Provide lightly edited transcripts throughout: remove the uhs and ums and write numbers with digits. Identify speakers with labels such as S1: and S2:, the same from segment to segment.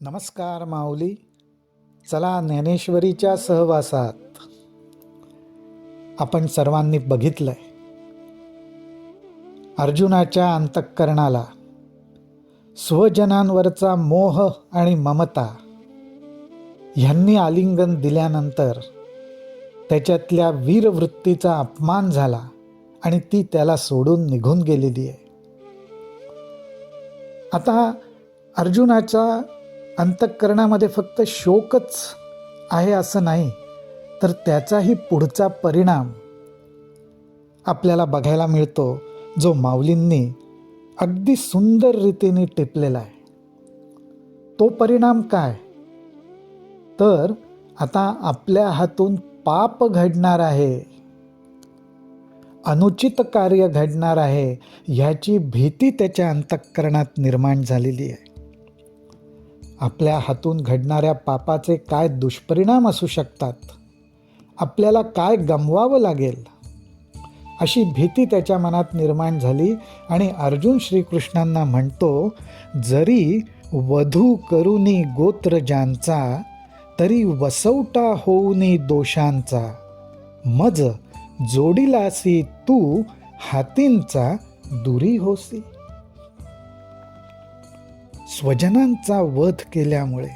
S1: नमस्कार माऊली. चला ज्ञानेश्वरीच्या सहवासात आपण सर्वांनी बघितलंय, अर्जुनाच्या अंतःकरणाला स्वजनांवरचा मोह आणि ममता ह्यांनी आलिंगन दिल्यानंतर त्याच्यातल्या वीरवृत्तीचा अपमान झाला आणि ती त्याला सोडून निघून गेलेली आहे. आता अर्जुनाच्या अंतःकरणामध्ये फक्त शोकच आहे असं नाही, तर त्याचाही पुढचा परिणाम आपल्याला बघायला मिळतो, जो माऊलींनी अगदी सुंदर रीतीने टिपलेला आहे. तो परिणाम काय? तर आता आपल्या हातून पाप घडणार आहे, अनुचित कार्य घडणार आहे, ह्याची भीती त्याच्या अंतःकरणात निर्माण झालेली आहे. आपल्या हातून घडणाऱ्या पापाचे काय दुष्परिणाम असू शकतात, आपल्याला काय गमवावं लागेल, अशी भीती त्याच्या मनात निर्माण झाली. आणि अर्जुन श्रीकृष्णांना म्हणतो, जरी वधू करुनी गोत्र ज्यांचा, तरी वसवटा होऊनी दोषांचा, मज जोडीलासी तू हातींचा दुरी होसी. स्वजनांचा वध केल्यामुळे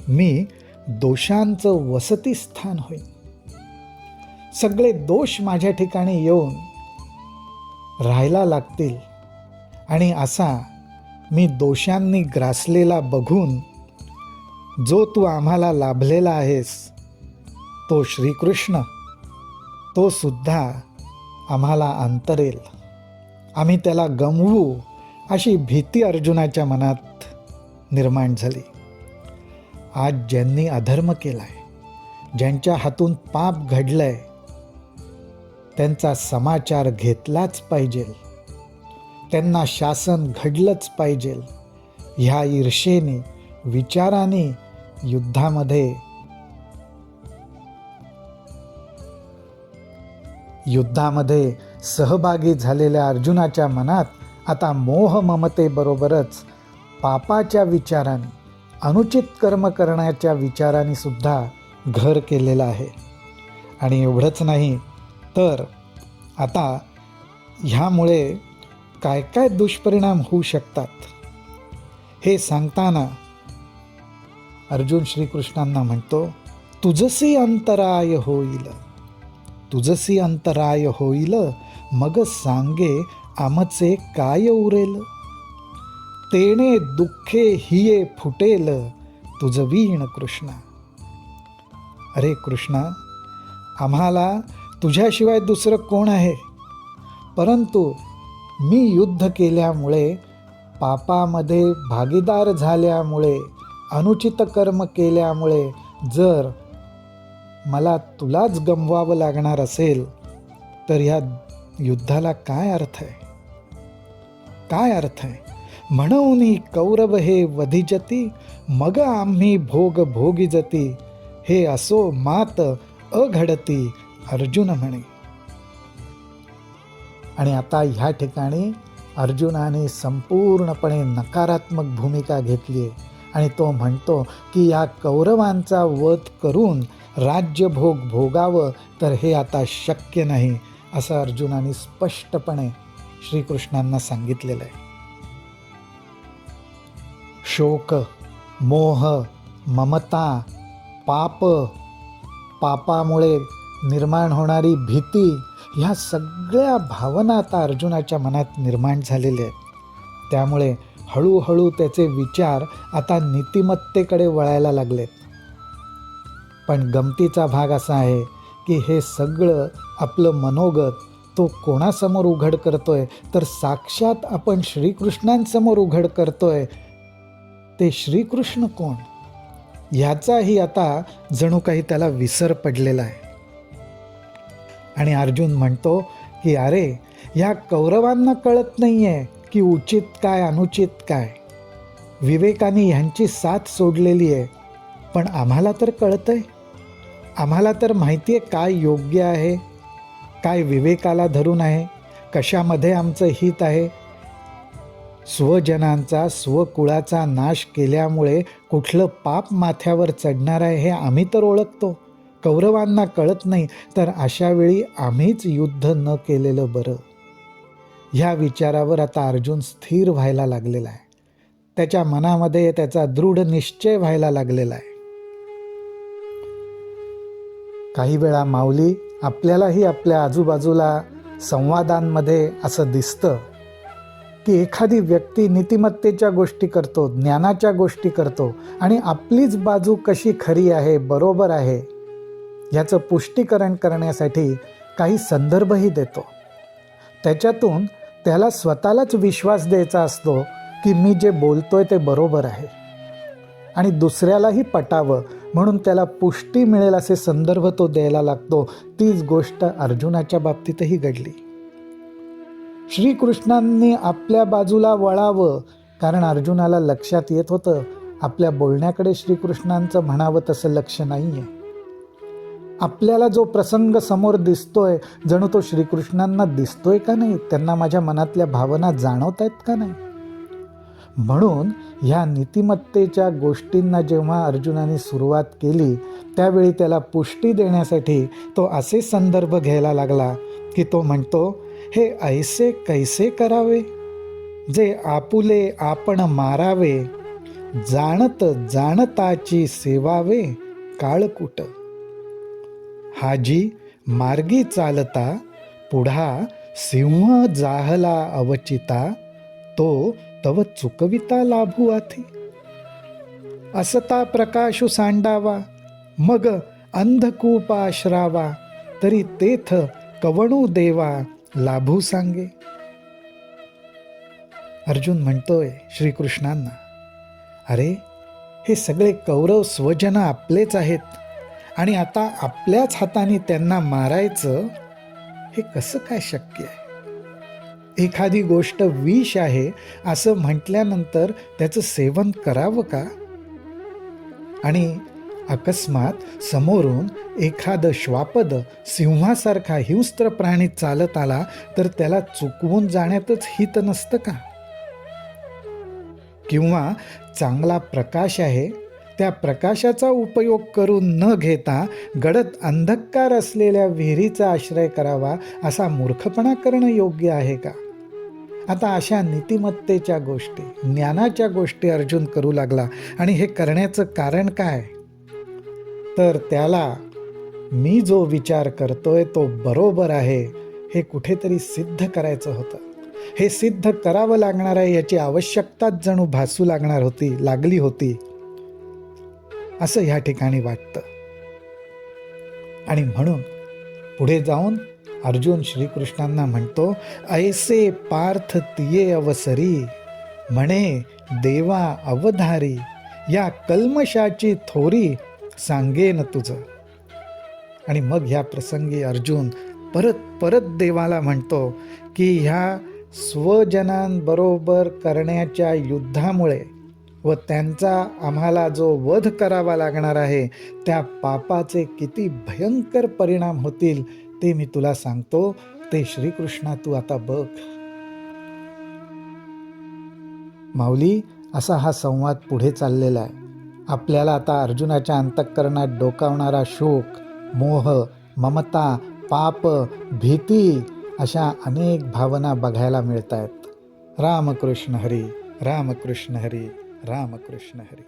S1: मी दोषांचं वसतिस्थान होईन. सगळे दोष माझ्या ठिकाणी येऊन राहायला लागतील आणि असा मी दोषांनी ग्रासलेला बघून जो तू आम्हाला लाभलेला आहेस, तो श्रीकृष्ण, तो सुद्धा आम्हाला अंतरेल, आम्ही त्याला गमवू, अशी भीती अर्जुनाच्या मनात निर्माण झाली. आज ज्यांनी अधर्म केलाय, ज्यांच्या हातून पाप घडलंय, त्यांचा समाचार घेतलाच पाहिजे, त्यांना शासन घडलंच पाहिजे. ह्या ईर्षेने, विचाराने युद्धामध्ये सहभागी झालेल्या अर्जुनाच्या मनात आता मोह ममतेबरोबरच पापाच्या विचाराने, अनुचित कर्म करण्याच्या विचाराने सुद्धा घर केलेलं आहे. आणि एवढंच नाही, तर आता ह्यामुळे काय काय दुष्परिणाम होऊ शकतात हे सांगताना अर्जुन श्रीकृष्णांना म्हणतो, तुझसी अंतराय होईल, तुझसी अंतराय होईल, मग सांगे आमचे काय उरेल, तेणे दुःखे हिये फुटेल तुझवीण कृष्णा. अरे कृष्णा, आम्हाला तुझ्याशिवाय दुसरं कोण आहे? परंतु मी युद्ध केल्यामुळे, पापामध्ये भागीदार झाल्यामुळे, अनुचित कर्म केल्यामुळे जर मला तुलाच गमवावं लागणार असेल, तर ह्या युद्धाला काय अर्थ आहे? काय अर्थ आहे? म्हणून कौरव हे वधिजती, मग आम्ही भोग भोगिजती, हे असो मात अघडती, अर्जुन म्हणे. आणि आता ह्या ठिकाणी अर्जुनाने संपूर्णपणे नकारात्मक भूमिका घेतली आहे आणि तो म्हणतो की या कौरवांचा वध करून राज्यभोग भोगावं, तर हे आता शक्य नाही, असं अर्जुनाने स्पष्टपणे श्रीकृष्णांना सांगितलेलं आहे. शोक, मोह, ममता, पापामुळे निर्माण होणारी भीती, ह्या सगळ्या भावना आता अर्जुनाच्या मनात निर्माण झालेल्या आहेत. त्यामुळे हळूहळू त्याचे विचार आता नीतिमत्तेकडे वळायला लागलेत. पण गमतीचा भाग असा आहे की हे सगळं आपलं मनोगत तो कोणासमोर उघड करतोय, तर साक्षात आपण श्रीकृष्णांसमोर उघड करतोय. ते श्रीकृष्ण कोण, ह्याचाही आता जणू काही त्याला विसर पडलेला आहे. आणि अर्जुन म्हणतो की अरे, ह्या कौरवांना कळत नाही आहे की उचित काय अनुचित काय. विवेकाने ह्यांची साथ सोडलेली आहे, पण आम्हाला तर कळतंय, आम्हाला तर माहिती आहे काय योग्य आहे, काय विवेकाला धरून आहे, कशामध्ये आमचं हित आहे. स्वजनांचा स्वकुळाचा नाश केल्यामुळे कुठलं पाप माथ्यावर चढणार आहे हे आम्ही तर ओळखतो, कौरवांना कळत नाही, तर अशा वेळी आम्हीच युद्ध न केलेलं बरं. ह्या विचारावर आता अर्जुन स्थिर व्हायला लागलेला आहे. त्याच्या मनामध्ये त्याचा दृढ निश्चय व्हायला लागलेला आहे. काही वेळा माऊली आपल्यालाही आपल्या आजूबाजूला संवादांमध्ये असं दिसतं की एखादी व्यक्ती नीतिमत्तेच्या गोष्टी करतो, ज्ञानाच्या गोष्टी करतो आणि आपलीच बाजू कशी खरी आहे, बरोबर आहे ह्याचं पुष्टीकरण करण्यासाठी काही संदर्भही देतो. त्याच्यातून त्याला स्वतःलाच विश्वास द्यायचा असतो की मी जे बोलतोय ते बरोबर आहे आणि दुसऱ्यालाही पटावं म्हणून त्याला पुष्टी मिळेल असे संदर्भ तो द्यायला लागतो. तीच गोष्ट अर्जुनाच्या बाबतीतही घडली. श्रीकृष्णांनी आपल्या बाजूला वळावं, कारण अर्जुनाला लक्षात येत होतं आपल्या बोलण्याकडे श्रीकृष्णांचं म्हणावं तसं लक्ष नाही आहे. आपल्याला जो प्रसंग समोर दिसतोय जणू तो श्रीकृष्णांना दिसतोय का नाही, त्यांना माझ्या मनातल्या भावना जाणवत आहेत का नाही. म्हणून ह्या नीतिमत्तेच्या गोष्टींना जेव्हा अर्जुनाने सुरुवात केली त्यावेळी त्याला पुष्टी देण्यासाठी तो असे संदर्भ घ्यायला लागला की तो म्हणतो, हे ऐसे कैसे करावे जे आपुले आपण मारावे, जाणत जाणताची सेवावे काळकूट. हाजी मार्गी चालता पुढा सिंह जाहला अवचिता, तो तव चुकविता लाभू आथी. असता प्रकाशु सांडावा मग अंधकूप आश्रावा, तरी तेथ कवणू देवा लाभू सांगे. अर्जुन म्हणतोय श्रीकृष्णांना, अरे हे सगळे कौरव स्वजन आपलेच आहेत आणि आता आपल्याच हाताने त्यांना मारायचं हे कसं काय शक्य आहे. एखादी गोष्ट विष आहे असं म्हटल्यानंतर त्याचं सेवन करावं का. आणि अकस्मात समोरून एखादं श्वापद सिंहासारखा हिंस्त्र प्राणी चालत आला तर त्याला चुकवून जाण्यातच हित नसतं का. किंवा चांगला प्रकाश आहे त्या प्रकाशाचा उपयोग करून न घेता गडद अंधकार असलेल्या विहिरीचा आश्रय करावा असा मूर्खपणा करणं योग्य आहे का. आता अशा नीतिमत्तेच्या गोष्टी, ज्ञानाच्या गोष्टी अर्जुन करू लागला आणि हे करण्याचं कारण काय, तर त्याला मी जो विचार करतोय तो बरोबर आहे हे कुठेतरी सिद्ध करायचं होतं. हे सिद्ध करावं लागणार आहे याची आवश्यकताच जणू भासू लागली होती असं ह्या ठिकाणी वाटतं. आणि म्हणून पुढे जाऊन अर्जुन श्रीकृष्णांना म्हणतो, ऐसे पार्थ तिये अवसरी म्हणे देवा अवधारी, या कल्मशाची थोरी सांगेन तुझं. आणि मग ह्या प्रसंगी अर्जुन परत देवाला म्हणतो की ह्या स्वजनांबरोबर करण्याच्या युद्धामुळे व त्यांचा आम्हाला जो वध करावा लागणार आहे त्या पापाचे किती भयंकर परिणाम होतील ते मी तुला सांगतो. ते श्रीकृष्णा तू आता बघ. माऊली, असा हा संवाद पुढे चाललेला आहे. आपल्याला आता अर्जुनाच्या अंतःकरणात डोकावणारा शोक, मोह, ममता, पाप, भीती अशा अनेक भावना बघायला मिळत आहेत. रामकृष्ण हरी, रामकृष्ण हरी, रामकृष्ण हरी.